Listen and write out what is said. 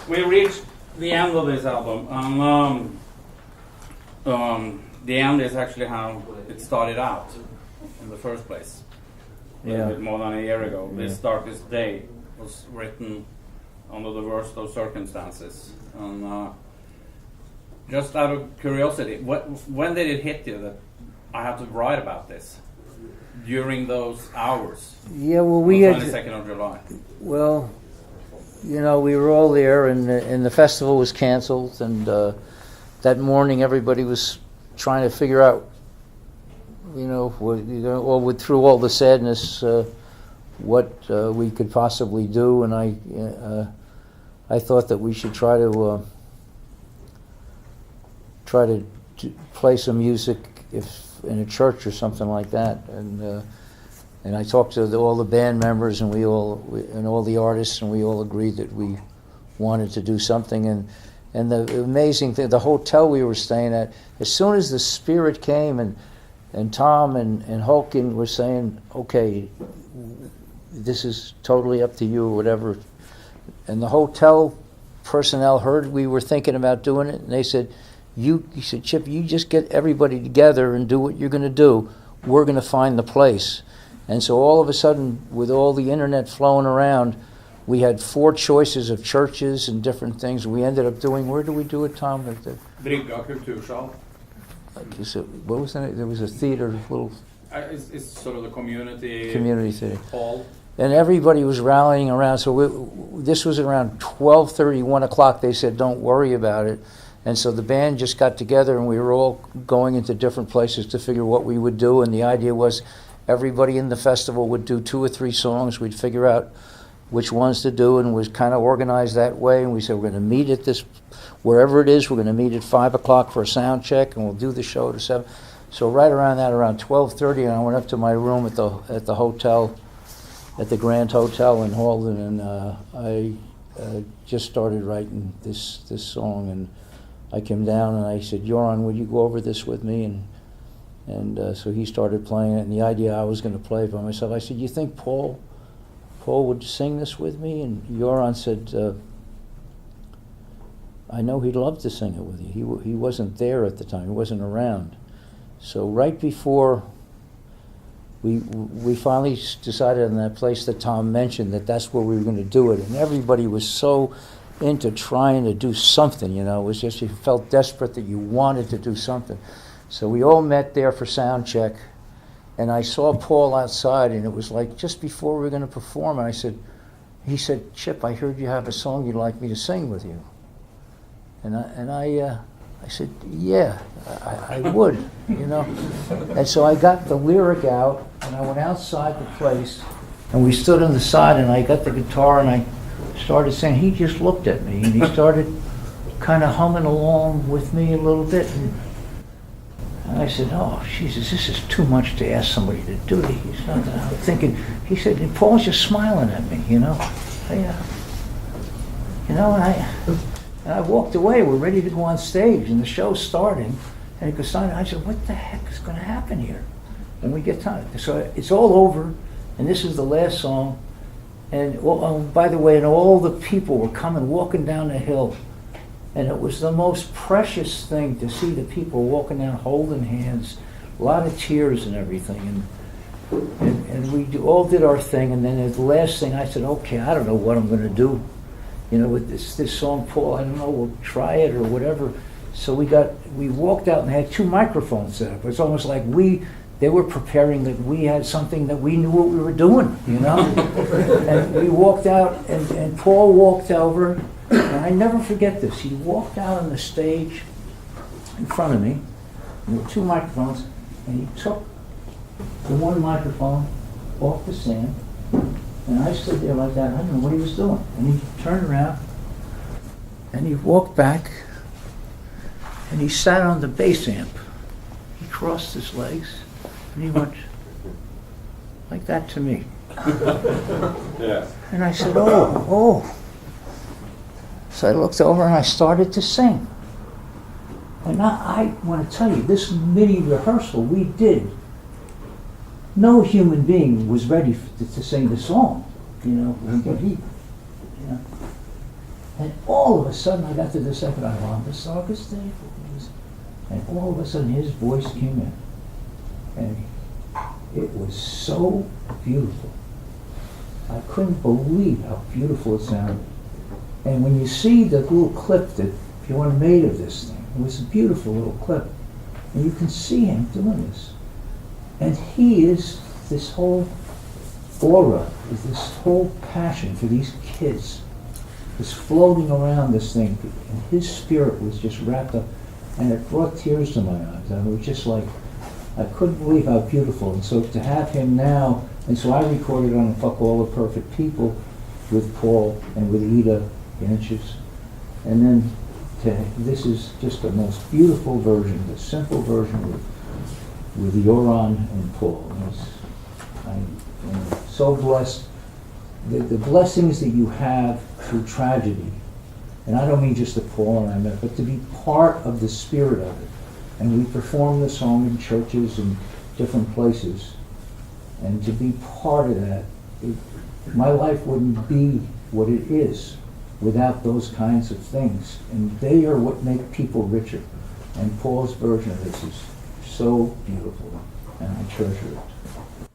We reached the end of this album, and the end is actually how it started out in the first place. A little bit more than a year ago. This Darkest Day was written under the worst of circumstances. And just out of curiosity, when did it hit you that I have to write about this? During those hours? Yeah, well, we on the 22nd of July. Well, you know, we were all there, and the festival was canceled, and that morning everybody was trying to figure out, through all the sadness, what we could possibly do, and I thought that we should try to play some music if in a church or something like that, and I talked to all the band members and and all the artists, and we all agreed that we wanted to do something. And the amazing thing, the hotel we were staying at, as soon as the spirit came, and Tom and Hulkin were saying, okay, this is totally up to you or whatever, and the hotel personnel heard we were thinking about doing it, and they said, he said, Chip, you just get everybody together and do what you're going to do. We're going to find the place. And so all of a sudden, with all the internet flowing around, we had 4 choices of churches and different things. We ended up doing, where do we do it, Tom? Brygga Kultursal. What was that? There was a theater, little... It's sort of the community theater. Paal. And everybody was rallying around. So this was around 12:30, 1 o'clock. They said, don't worry about it. And so the band just got together, and we were all going into different places to figure what we would do. And the idea was everybody in the festival would do 2 or 3 songs. We'd figure out which ones to do, and was kind of organized that way. And we said, we're going to meet at this, wherever it is, we're going to meet at 5 o'clock for a sound check, and we'll do the show at 7. So right around that, around 12:30, and I went up to my room at the hotel, at the Grand Hotel in Halden, and I just started writing this song. And I came down and I said, Joran, would you go over this with me? And so he started playing it, and the idea I was going to play it by myself. I said, you think Paul would sing this with me? And Joran said, I know he'd love to sing it with you. He wasn't there at the time. He wasn't around. So right before we finally decided in that place that Tom mentioned that that's where we were going to do it, and everybody was so into trying to do something, it was just, you felt desperate that you wanted to do something. So we all met there for sound check, and I saw Paul outside, and it was like just before we were going to perform, and he said, Chip, I heard you have a song you'd like me to sing with you. And I said, yeah, I would, And so I got the lyric out, and I went outside the place, and we stood on the side, and I got the guitar, and I started singing. He just looked at me, and he started kind of humming along with me a little bit. And I said, oh, Jesus, this is too much to ask somebody to do. He's not I'm thinking, he said, and Paul's just smiling at me, And I walked away. We're ready to go on stage, and the show's starting. And it goes on. I said, what the heck is going to happen here? And we get time. So it's all over, and this is the last song. And by the way, and all the people were coming, walking down the hill. And it was the most precious thing to see the people walking down holding hands, a lot of tears and everything. And we all did our thing. And then at the last thing, I said, okay, I don't know what I'm going to do. With this song, Paul, I don't know, we'll try it or whatever. So we walked out and had 2 microphones set up. It's almost like they were preparing that we had something that we knew what we were doing, And we walked out, and Paul walked over, and I never forget this. He walked out on the stage in front of me, and there were 2 microphones, and he took the one microphone off the stand, and I stood there like that. I don't know what he was doing. And he turned around, and he walked back, and he sat on the bass amp. He crossed his legs, and he went like that to me. Yeah. And I said, oh. So I looked over and I started to sing. And I want to tell you, this mini rehearsal we did, no human being was ready to sing the song, And all of a sudden, I got to the second, on the darkest day, and all of a sudden his voice came in. And it was so beautiful. I couldn't believe how beautiful it sounded. And when you see the little clip that Bjørn made of this thing, it was a beautiful little clip. And you can see him doing this. And he is this whole aura, is this whole passion for these kids, was floating around this thing. And his spirit was just wrapped up, and it brought tears to my eyes. And it was just like, I couldn't believe how beautiful. And so to have him now, and so I recorded on Fuck All the Perfect People with Paal and with Ida Inches. And then this is just the most beautiful version, the simple version with Joran and Paal. I'm so blessed. The blessings that you have through tragedy, and I don't mean just the Paal and I met, but to be part of the spirit of it. And we perform the song in churches and different places. And to be part of that, my life wouldn't be what it is without those kinds of things. And they are what make people richer. And Paal's version of this is so beautiful, and I treasure it.